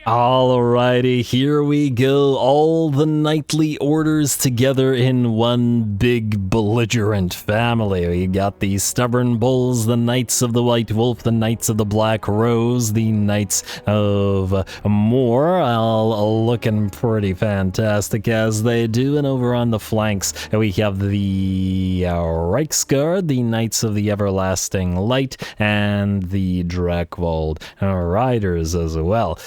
Alrighty, here we go. All the knightly orders together in one big belligerent family. We got the Stubborn Bulls, the Knights of the White Wolf, the Knights of the Black Rose, the Knights of Moor, all looking pretty fantastic as they do. And over on the flanks, we have the Reiksguard, the Knights of the Everlasting Light, and the Drakvald Riders as well.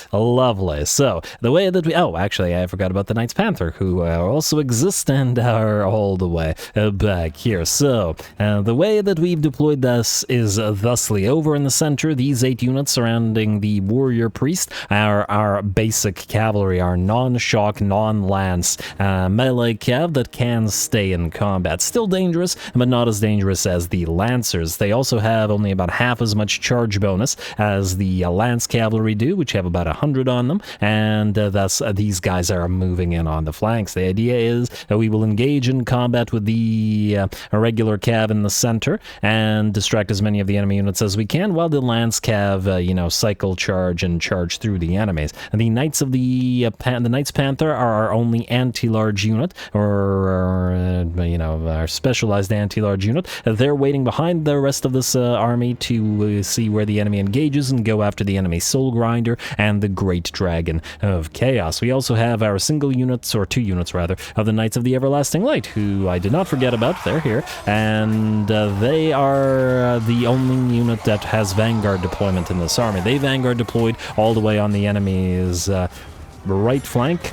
Lovely. So, the way that we... Oh, actually, I forgot about the Knights Panther, who also exist and are all the way back here. So, the way that we've deployed this is thusly. Over in the center, these 8 units surrounding the Warrior Priest are our basic cavalry, our non-shock, non-lance melee cav that can stay in combat. Still dangerous, but not as dangerous as the Lancers. They also have only about half as much charge bonus as the Lance Cavalry do, which have about 100 on them, and thus these guys are moving in on the flanks. The idea is that we will engage in combat with the regular cav in the center and distract as many of the enemy units as we can, while the Lance cav, you know, cycle charge and charge through the enemies. And the Knights of the Knights Panther are our only anti-large unit, or you know, our specialized anti-large unit. They're waiting behind the rest of this army to see where the enemy engages and go after the enemy Soul Grinder and the Great Dragon of Chaos. We also have our single units, or 2 units rather, of the Knights of the Everlasting Light, who I did not forget about. They're here, and they are the only unit that has Vanguard deployment in this army. They Vanguard deployed all the way on the enemy's right flank,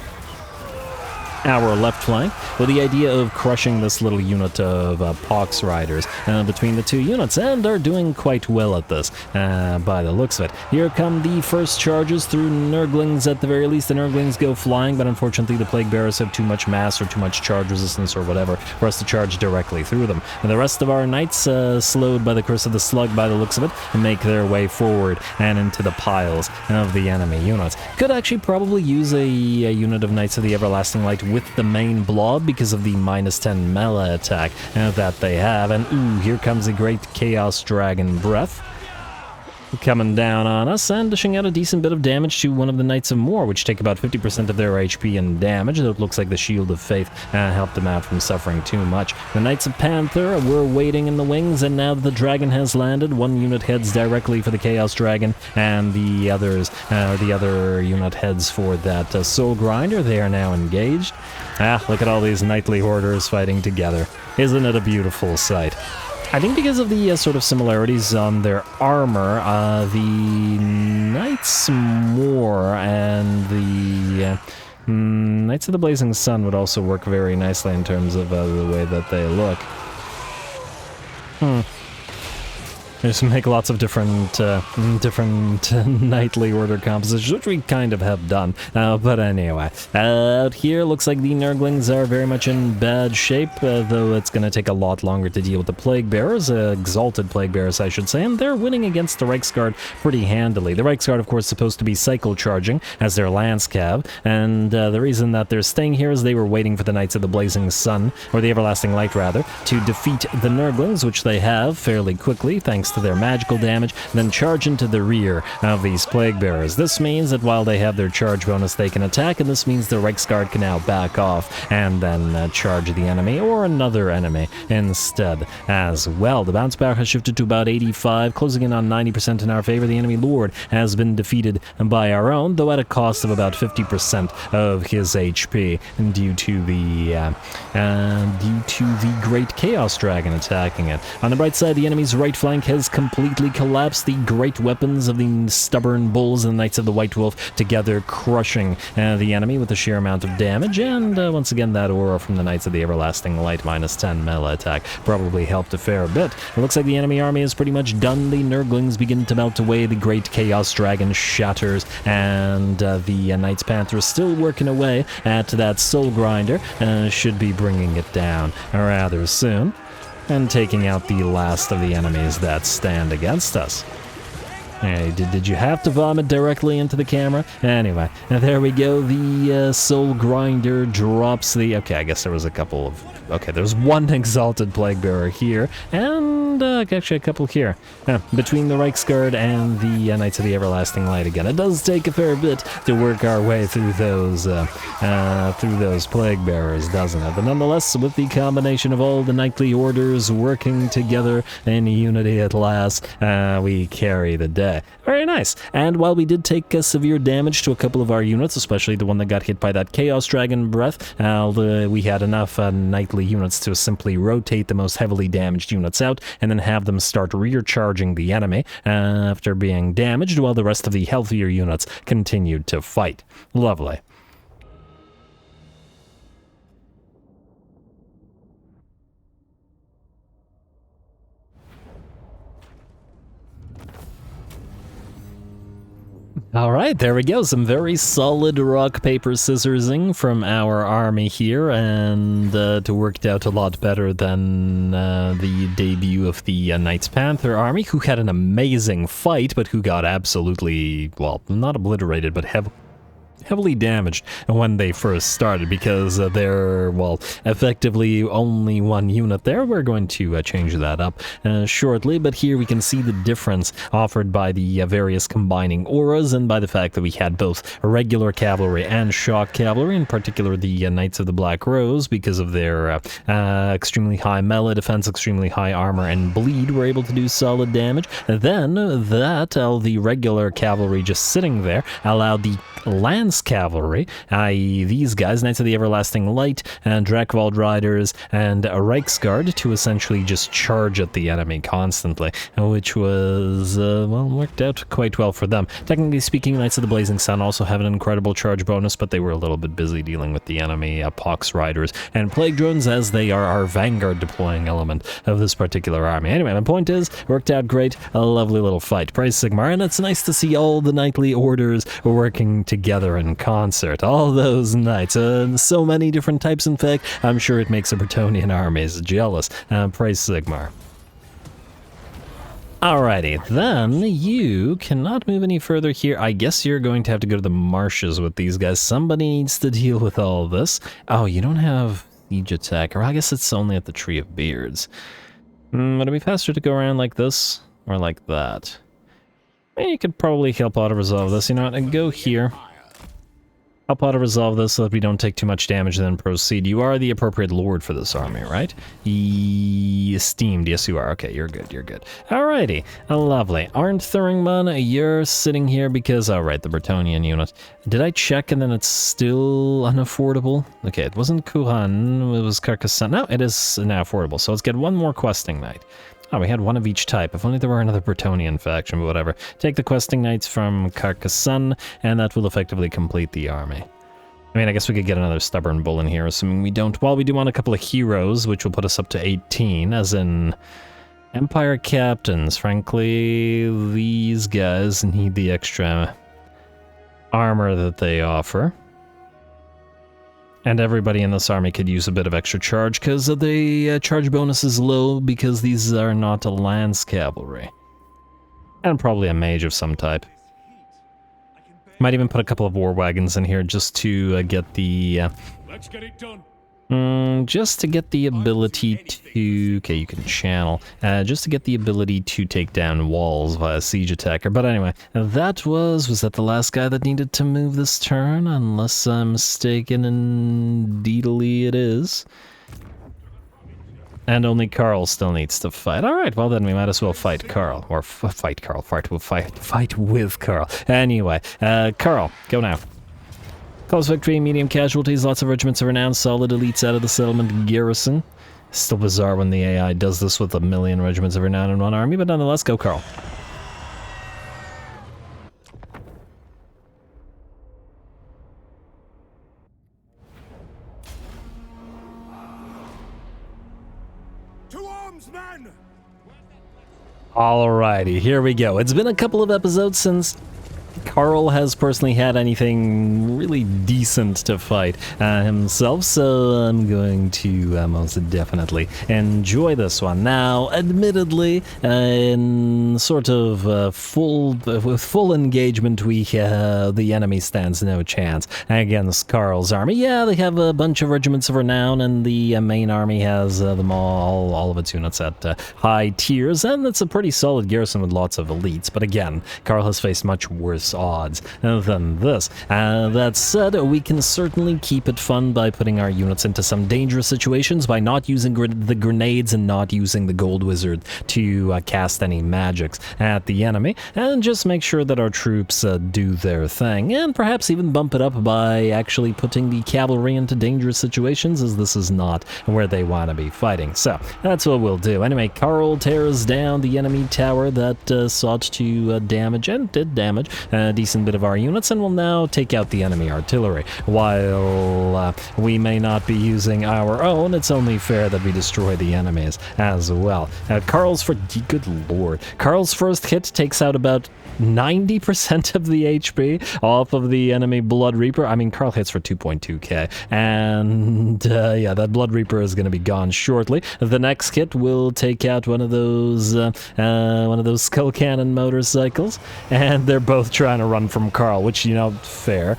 our left flank, with the idea of crushing this little unit of Pox Riders between the 2 units, and are doing quite well at this, by the looks of it. Here come the first charges through Nurglings. At the very least, the Nurglings go flying, but unfortunately the Plague Bearers have too much mass or too much charge resistance or whatever for us to charge directly through them. And the rest of our knights, slowed by the Curse of the Slug by the looks of it, make their way forward and into the piles of the enemy units. Could actually probably use a unit of Knights of the Everlasting Light with the main blob because of the -10 melee attack that they have. And ooh, here comes the great Chaos Dragon Breath. coming down on us and dishing out a decent bit of damage to one of the Knights of Moor, which take about 50% of their HP in damage. It looks like the Shield of Faith helped them out from suffering too much. The Knights of Panther were waiting in the wings, and now that the dragon has landed, one unit heads directly for the Chaos Dragon, and the other unit heads for that Soul Grinder. They are now engaged. Look at all these knightly hoarders fighting together. Isn't it a beautiful sight? I think because of the sort of similarities on their armor, the Knights Moor and the Knights of the Blazing Sun would also work very nicely in terms of the way that they look. Just make lots of different knightly order compositions, which we kind of have done. But anyway, out here, looks like the Nurglings are very much in bad shape, though it's going to take a lot longer to deal with the Plague Bearers, Exalted Plague Bearers, I should say, and they're winning against the Reiksguard pretty handily. The Reiksguard, of course, supposed to be cycle charging as their Lance Cav, and the reason that they're staying here is they were waiting for the Knights of the Blazing Sun, or the Everlasting Light, rather, to defeat the Nurglings, which they have fairly quickly, thanks to their magical damage, then charge into the rear of these Plague Bearers. This means that while they have their charge bonus, they can attack, and this means the Reiksguard can now back off and then charge the enemy or another enemy instead as well. The bounce power has shifted to about 85, closing in on 90% in our favor. The enemy Lord has been defeated by our own, though at a cost of about 50% of his HP due to the Great Chaos Dragon attacking it. On the bright side, the enemy's right flank has completely collapsed. The great weapons of the Stubborn Bulls and the Knights of the White Wolf together crushing the enemy with a sheer amount of damage, and once again that aura from the Knights of the Everlasting Light -10 melee attack probably helped a fair bit. It looks like the enemy army is pretty much done. The Nurglings begin to melt away, the Great Chaos Dragon shatters, and the Knights Panther is still working away at that Soul Grinder, should be bringing it down rather soon and taking out the last of the enemies that stand against us. Hey, did you have to vomit directly into the camera? Anyway, there we go. The Soul Grinder drops the... Okay, I guess there was a couple of... Okay, there's one Exalted Plague Bearer here, and actually a couple here. Between the Reiksguard and the Knights of the Everlasting Light again. It does take a fair bit to work our way through those Plague Bearers, doesn't it? But nonetheless, with the combination of all the knightly orders working together in unity at last, we carry the day. Very nice. And while we did take severe damage to a couple of our units, especially the one that got hit by that Chaos Dragon breath, we had enough knightly units to simply rotate the most heavily damaged units out and then have them start rear charging the enemy after being damaged, while the rest of the healthier units continued to fight. Lovely. All right, there we go. Some very solid rock, paper, scissorsing from our army here, and it worked out a lot better than the debut of the Knights Panther army, who had an amazing fight, but who got absolutely, well, not obliterated, but heavily damaged when they first started, because they're, well, effectively only one unit there. We're going to change that up shortly, but here we can see the difference offered by the various combining auras, and by the fact that we had both regular cavalry and shock cavalry, in particular the Knights of the Black Rose, because of their extremely high melee defense, extremely high armor, and bleed, were able to do solid damage. Then the regular cavalry just sitting there allowed the Lance Cavalry, i.e. these guys, Knights of the Everlasting Light, and Drakvald Riders, and a Reiksguard, to essentially just charge at the enemy constantly, which was, well, worked out quite well for them. Technically speaking, Knights of the Blazing Sun also have an incredible charge bonus, but they were a little bit busy dealing with the enemy Pox Riders and Plague Drones, as they are our vanguard deploying element of this particular army. Anyway, my point is, worked out great, a lovely little fight. Praise Sigmar, and it's nice to see all the knightly orders working together in concert. All those knights, so many different types, in fact, I'm sure it makes the Bretonnian armies jealous. Praise Sigmar. Alrighty, then you cannot move any further here. I guess you're going to have to go to the marshes with these guys. Somebody needs to deal with all this. Oh, you don't have siege attack, or I guess it's only at the Tree of Beards. Would it be faster to go around like this, or like that? You could probably help out to resolve this, you know what, and go here. Help out to resolve this so that we don't take too much damage and then proceed. You are the appropriate lord for this army, right? Esteemed, yes you are. Okay, you're good, you're good. Alrighty, lovely. Arndt Thuringman, you're sitting here because, oh right, the Bretonnian unit. Did I check and then it's still unaffordable? Okay, it wasn't Kuhan, it was Carcassonne. No, it is now affordable, so let's get one more questing knight. Oh, we had one of each type. If only there were another Bretonnian faction, but whatever. Take the questing knights from Carcassonne, and that will effectively complete the army. I mean, I guess we could get another stubborn bull in here, assuming we don't. Well, we do want a couple of heroes, which will put us up to 18, as in Empire captains. Frankly, these guys need the extra armor that they offer. And everybody in this army could use a bit of extra charge, because the charge bonus is low, because these are not a lance cavalry. And probably a mage of some type. Might even put a couple of war wagons in here just to get the... Let's get it done. Just to get the ability to... Okay, you can channel. Just to get the ability to take down walls via siege attacker. But anyway, that was that the last guy that needed to move this turn? Unless I'm mistaken, indeedly it is. And only Karl still needs to fight. Alright, well then we might as well fight Karl. Or fight Karl. Fight with Karl. Anyway, Karl, go now. Close victory, medium casualties, lots of regiments of renown, solid elites out of the settlement garrison. Still bizarre when the AI does this with 1 million regiments of renown in one army, but nonetheless, go Karl. To arms, men! Alrighty, here we go. It's been a couple of episodes since Karl has personally had anything really decent to fight himself, so I'm going to most definitely enjoy this one. Now, admittedly, in sort of with full engagement, the enemy stands no chance against Karl's army. Yeah, they have a bunch of regiments of renown, and the main army has them all of its units at high tiers, and it's a pretty solid garrison with lots of elites. But again, Karl has faced much worse odds than this. That said, we can certainly keep it fun by putting our units into some dangerous situations by not using the grenades and not using the gold wizard to cast any magics at the enemy, and just make sure that our troops do their thing, and perhaps even bump it up by actually putting the cavalry into dangerous situations, as this is not where they want to be fighting. So that's what we'll do. Anyway, Karl tears down the enemy tower that sought to damage, and did damage, a decent bit of our units, and will now take out the enemy artillery. While we may not be using our own, it's only fair that we destroy the enemies as well. Good lord. Karl's first hit takes out about 90% of the HP off of the enemy Blood Reaper. I mean, Karl hits for 2.2k, and yeah, that Blood Reaper is going to be gone shortly. The next hit will take out one of those skull cannon motorcycles, and they're both trying to run from Karl, which, you know, fair.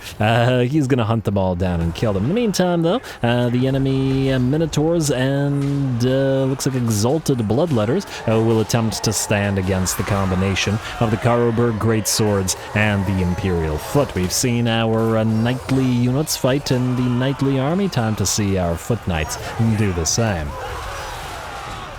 He's going to hunt them all down and kill them. In the meantime, though, the enemy Minotaurs and looks like Exalted Bloodletters will attempt to stand against the combination of the Karober Great Swords and the Imperial Foot. We've seen our knightly units fight in the knightly army. Time to see our foot knights do the same.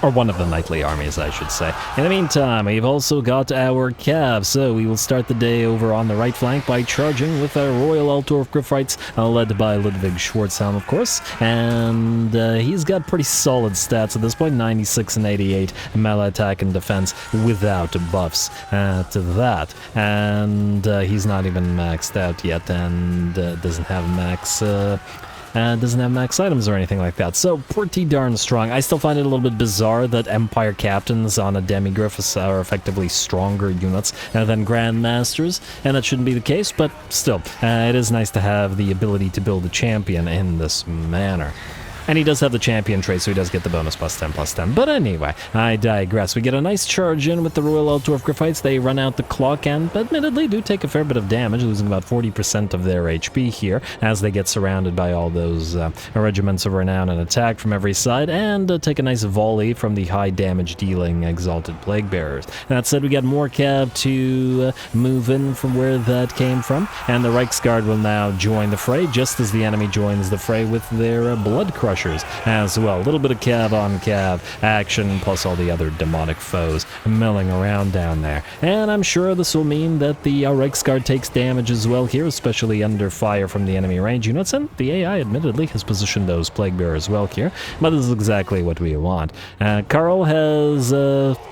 Or one of the knightly armies, I should say. In the meantime, we've also got our cav, so we will start the day over on the right flank by charging with our Royal Altdorf Griffites, led by Ludwig Schwarzhelm, of course, and he's got pretty solid stats at this point, 96 and 88 melee attack and defense without buffs to that, and he's not even maxed out yet, and doesn't have max items or anything like that, so pretty darn strong. I still find it a little bit bizarre that Empire Captains on a Demigriff are effectively stronger units than Grandmasters, and that shouldn't be the case, but still, it is nice to have the ability to build a champion in this manner. And he does have the champion trait, so he does get the bonus +10/+10. But anyway, I digress. We get a nice charge in with the Royal Altdorf Graphites. They run out the clock and admittedly do take a fair bit of damage, losing about 40% of their HP here as they get surrounded by all those regiments of renown and attack from every side, and take a nice volley from the high damage dealing Exalted Plague Bearers. That said, we got more cav to move in from where that came from, and the Reiksguard will now join the fray just as the enemy joins the fray with their Blood Crushers as well. A little bit of cav on cav action, plus all the other demonic foes milling around down there. And I'm sure this will mean that the Reiksguard takes damage as well here, especially under fire from the enemy range units, and the AI admittedly has positioned those Plague Bearers well here, but this is exactly what we want. Karl has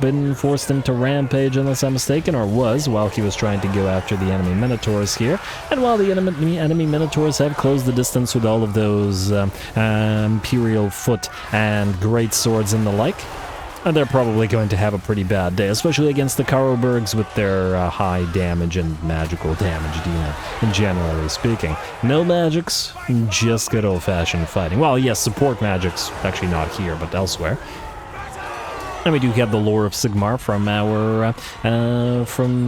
been forced into rampage, unless I'm mistaken, or was, while he was trying to go after the enemy Minotaurs here, and while the enemy Minotaurs have closed the distance with all of those Imperial Foot and Great Swords and the like, and they're probably going to have a pretty bad day, especially against the Karobergs with their high damage and magical damage dealing, generally speaking. No magics, just good old-fashioned fighting. Well, yes, support magics, actually not here, but elsewhere. And we do have the lore of Sigmar from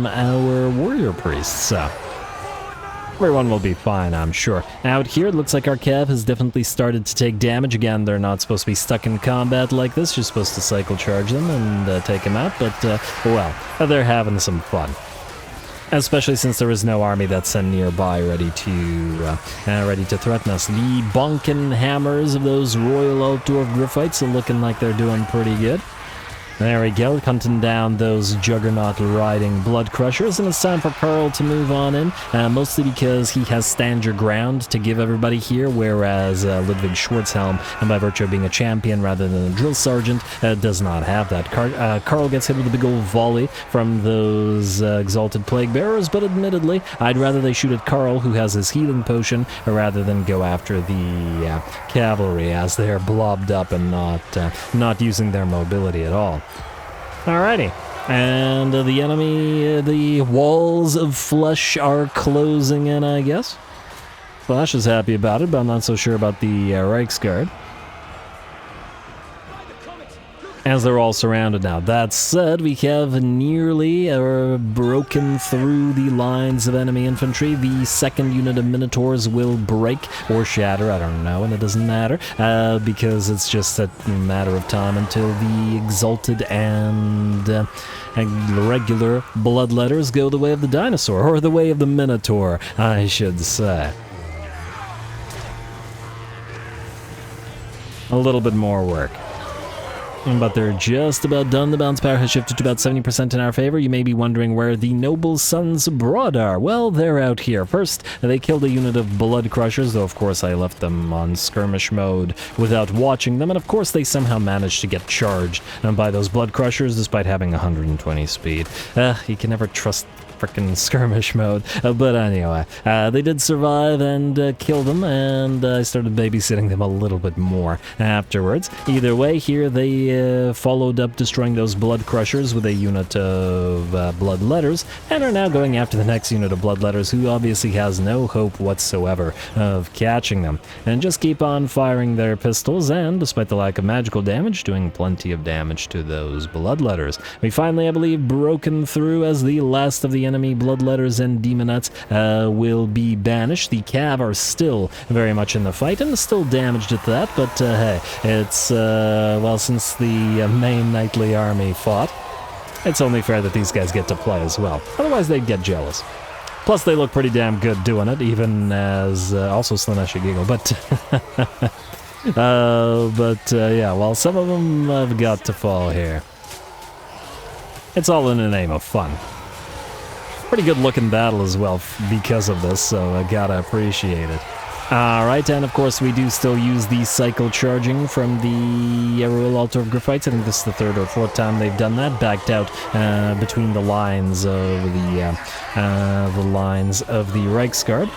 our warrior priests. Everyone will be fine, I'm sure. Out here, it looks like our cav has definitely started to take damage. Again, they're not supposed to be stuck in combat like this. You're supposed to cycle charge them and take them out, but, well, they're having some fun. Especially since there is no army that's nearby ready to threaten us. The Bonken hammers of those Royal Altdorf Graphites are looking like they're doing pretty good. There we go, hunting down those juggernaut-riding Blood Crushers, and it's time for Karl to move on in, mostly because he has stand your ground to give everybody here, whereas Ludwig Schwarzhelm, and by virtue of being a champion rather than a drill sergeant, does not have that. Karl gets hit with a big old volley from those Exalted Plague Bearers, but admittedly, I'd rather they shoot at Karl, who has his healing potion, rather than go after the cavalry, as they're blobbed up and not using their mobility at all. Alrighty, and the enemy, the walls of flesh are closing in, I guess. Flash is happy about it, but I'm not so sure about the Reiksguard, as they're all surrounded now. That said, we have nearly broken through the lines of enemy infantry. The second unit of Minotaurs will break or shatter, I don't know, and it doesn't matter, because it's just a matter of time until the Exalted and regular Bloodletters go the way of the dinosaur, or the way of the Minotaur, I should say. A little bit more work. But they're just about done. The balance power has shifted to about 70% in our favor. You may be wondering where the noble sons abroad are. Well, they're out here. First, they killed a unit of Blood Crushers, though of course I left them on skirmish mode without watching them, and of course they somehow managed to get charged by those Blood Crushers despite having 120 speed. You can never trust frickin' skirmish mode, but anyway, they did survive and kill them, and I started babysitting them a little bit more afterwards. Either way, here they followed up destroying those Blood Crushers with a unit of Bloodletters, and are now going after the next unit of Bloodletters, who obviously has no hope whatsoever of catching them, and just keep on firing their pistols, and despite the lack of magical damage, doing plenty of damage to those Bloodletters. We finally, I believe, broken through as the last of the enemy Bloodletters and Demonettes will be banished. The Cav are still very much in the fight and still damaged at that, but hey, it's, well, since the main knightly army fought, it's only fair that these guys get to play as well. Otherwise, they'd get jealous. Plus, they look pretty damn good doing it, even as, also Slanesh Giggle, but yeah, well, some of them have got to fall here. It's all in the name of fun. Pretty good looking battle as well because of this, so I gotta appreciate it. Alright, and of course we do still use the cycle charging from the Royal Altdorf Graphites. I think this is the third or fourth time they've done that, backed out between the lines of the Reiksguard.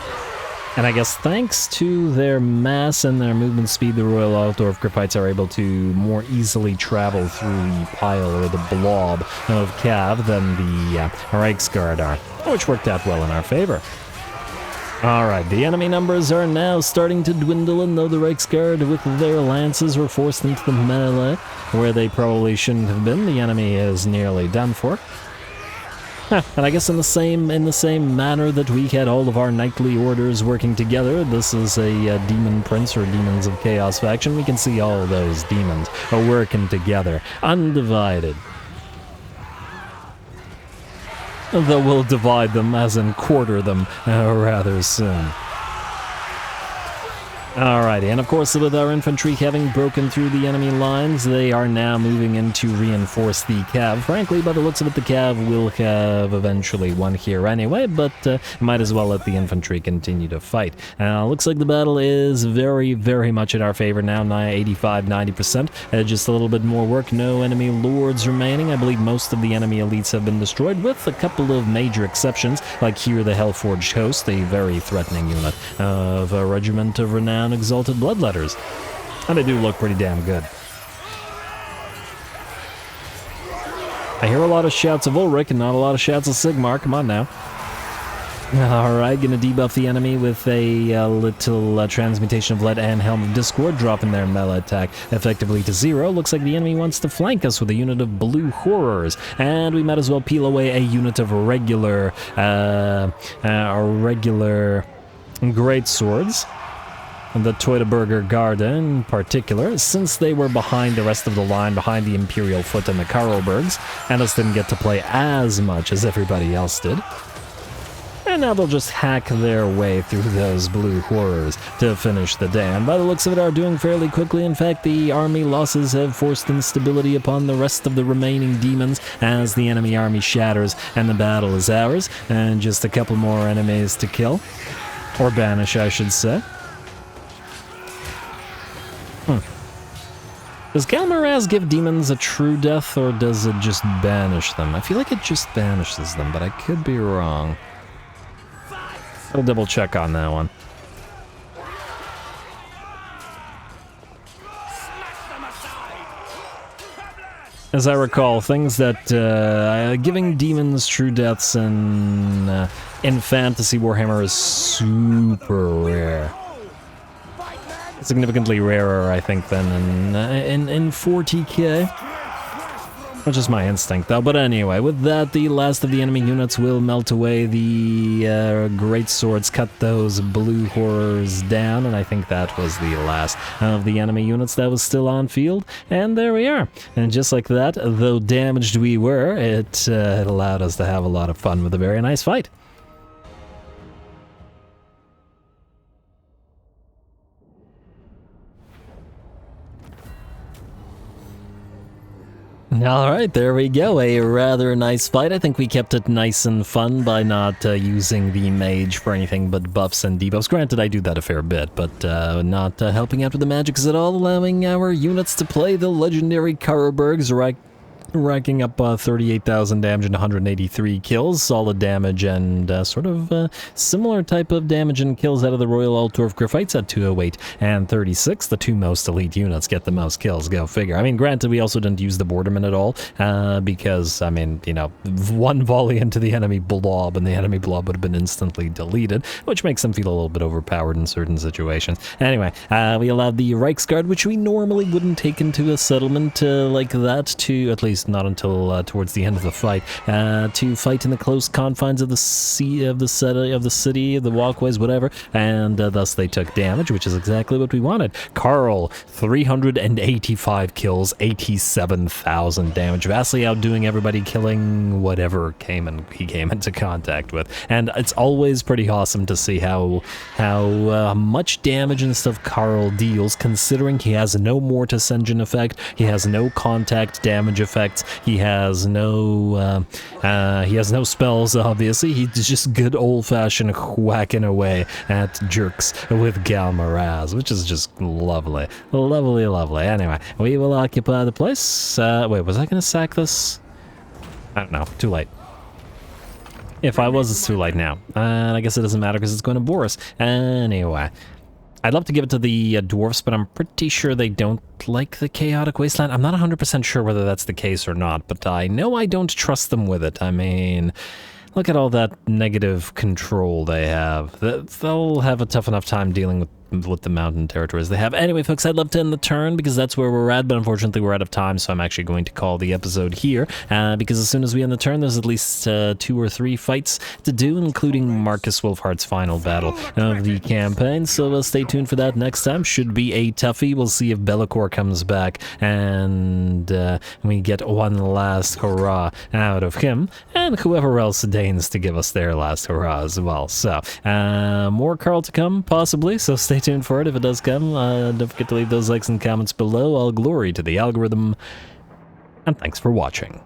And I guess thanks to their mass and their movement speed, the Royal Altdorf Graphites are able to more easily travel through the pile or the blob of cav than the Reiksguard are, which worked out well in our favor. Alright, the enemy numbers are now starting to dwindle, and though the Reiksguard with their lances were forced into the melee, where they probably shouldn't have been, the enemy is nearly done for. And I guess in the same manner that we had all of our knightly orders working together, this is a demon prince or demons of chaos faction. We can see all those demons are working together, undivided. Though we'll divide them, as in quarter them, rather soon. Alrighty, and of course with our infantry having broken through the enemy lines, they are now moving in to reinforce the cav. Frankly, by the looks of it, the cav will have eventually won here anyway, but might as well let the infantry continue to fight. Looks like the battle is very, very much in our favor now, 85-90%. Just a little bit more work, no enemy lords remaining. I believe most of the enemy elites have been destroyed, with a couple of major exceptions, like here the Hellforged Host, a very threatening unit of a regiment of renowned exalted bloodletters, and they do look pretty damn good. I hear a lot of shouts of Ulrich and not a lot of shouts of Sigmar. Come on now. Alright, gonna debuff the enemy with a little transmutation of lead and Helm of Discord, dropping their melee attack effectively to 0. Looks like the enemy wants to flank us with a unit of blue horrors, and we might as well peel away a unit of regular great swords. The Teutoburger Garde in particular, since they were behind the rest of the line, behind the Imperial Foot and the Karlbergs, and us didn't get to play as much as everybody else did. And now they'll just hack their way through those blue horrors to finish the day. And by the looks of it, are doing fairly quickly. In fact, the army losses have forced instability upon the rest of the remaining demons as the enemy army shatters and the battle is ours. And just a couple more enemies to kill. Or banish, I should say. Does Galmaraz give demons a true death, or does it just banish them? I feel like it just banishes them, but I could be wrong. I'll double check on that one. As I recall, things that giving demons true deaths in fantasy Warhammer is super rare. Significantly rarer, I think, than in 40k. Which is my instinct, though. But anyway, with that, the last of the enemy units will melt away. The great swords cut those blue horrors down, and I think that was the last of the enemy units that was still on field. And there we are. And just like that, though damaged we were, it allowed us to have a lot of fun with a very nice fight. Alright, there we go. A rather nice fight. I think we kept it nice and fun by not using the mage for anything but buffs and debuffs. Granted, I do that a fair bit, but not helping out with the magics at all, allowing our units to play the legendary Karlbergs, racking up 38,000 damage and 183 kills, solid damage, and sort of similar type of damage and kills out of the Royal Altdorf Graphites at 208 and 36. The two most elite units get the most kills, go figure. I mean, granted, we also didn't use the Bordermen at all, because, I mean, you know, one volley into the enemy blob, and the enemy blob would have been instantly deleted, which makes them feel a little bit overpowered in certain situations. Anyway, we allowed the Reiksguard, which we normally wouldn't take into a settlement like that, to at least not until towards the end of the fight, to fight in the close confines of the city, of the walkways, whatever, and thus they took damage, which is exactly what we wanted. Karl, 385 kills, 87,000 damage, vastly outdoing everybody, killing whatever he came into contact with. And it's always pretty awesome to see how much damage and stuff Karl deals, considering he has no Mortis Engine effect, he has no contact damage effects, he has no spells, obviously. He's just good old-fashioned whacking away at jerks with Galmaraz, which is just lovely. Lovely, lovely. Anyway, we will occupy the place. Wait, was I going to sack this? I don't know. Too late. If I was, it's too late now. And I guess it doesn't matter because it's going to Boris. Anyway. I'd love to give it to the dwarfs, but I'm pretty sure they don't like the Chaotic Wasteland. I'm not 100% sure whether that's the case or not, but I know I don't trust them with it. I mean, Look at all that negative control they have. They'll have a tough enough time dealing with the mountain territories they have. Anyway, folks, I'd love to end the turn because that's where we're at, but unfortunately we're out of time, so I'm actually going to call the episode here, because as soon as we end the turn, there's at least 2 or 3 fights to do, including Marcus Wolfhardt's final battle of the campaign, so stay tuned for that next time. Should be a toughie. We'll see if Bellicor comes back and we get one last hurrah out of him, and whoever else deigns to give us their last hurrah as well. So, more Karl to come, possibly, so stay tuned for it if it does come. Don't forget to leave those likes and comments below. All glory to the algorithm, and thanks for watching.